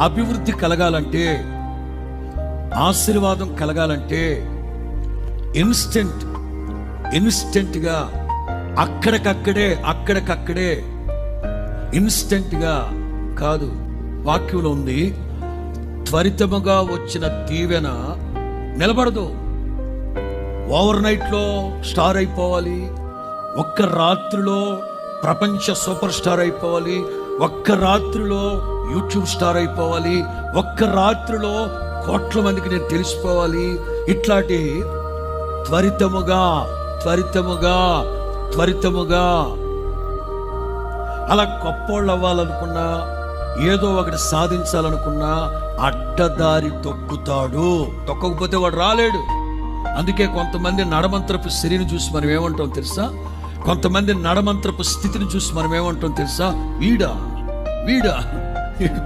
అభివృద్ధి కలగాలంటే, ఆశీర్వాదం కలగాలంటే ఇన్స్టెంట్గా అక్కడికక్కడే ఇన్స్టెంట్గా కాదు. వాక్యంలో ఉంది, త్వరితముగా వచ్చిన దీవెన నిలబడదు. ఓవర్ నైట్లో స్టార్ అయిపోవాలి, ఒక్క రాత్రిలో ప్రపంచ సూపర్ స్టార్ అయిపోవాలి, ఒక్క రాత్రిలో యూట్యూబ్ స్టార్ అయిపోవాలి, ఒక్క రాత్రిలో కోట్ల మందికి నేను తెలిసిపోవాలి. ఇట్లాంటి త్వరితముగా అలా గొప్పోళ్ళు అవ్వాలనుకున్నా, ఏదో ఒకటి సాధించాలనుకున్నా అడ్డదారి తొక్కకపోతే వాడు రాలేడు. అందుకే కొంతమంది నడమంత్రపు సిరిని చూసి మనం ఏమంటాం తెలుసా? కొంతమంది నడమంత్రపు స్థితిని చూసి మనం ఏమంటాం తెలుసా? వీడా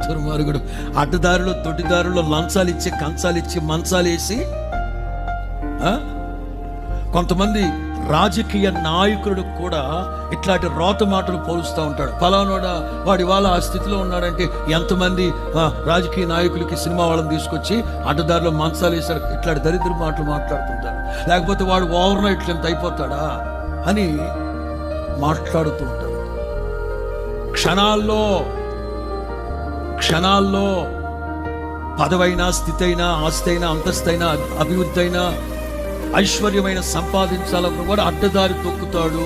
దుర్మార్గుడు. అడ్డదారిలో దొడ్డిదారిలో లంచాలు ఇచ్చి, కంచాలు ఇచ్చి, మంచాలు వేసి, కొంతమంది రాజకీయ నాయకుడు కూడా ఇట్లాంటి రోత మాటలు పోలుస్తూ ఉంటాడు. ఫలానోడా వాడి వాళ్ళ ఆ స్థితిలో ఉన్నాడంటే ఎంతమంది రాజకీయ నాయకులకి సినిమా వాళ్ళని తీసుకొచ్చి అడ్డదారిలో మంచాలు వేశారు, ఇట్లాంటి దరిద్ర మాటలు మాట్లాడుతుంటారు. లేకపోతే వాడు ఓవర్ నైట్ ఎంత అయిపోతాడా అని మాట్లాడుతూ ఉంటారు. క్షణాల్లో పదవైనా, స్థితి అయినా, ఆస్తి అయినా, అంతస్తైనా, అభివృద్ధి అయినా, ఐశ్వర్యమైన సంపాదించాలన్న కూడా అడ్డదారి తొక్కుతాడు.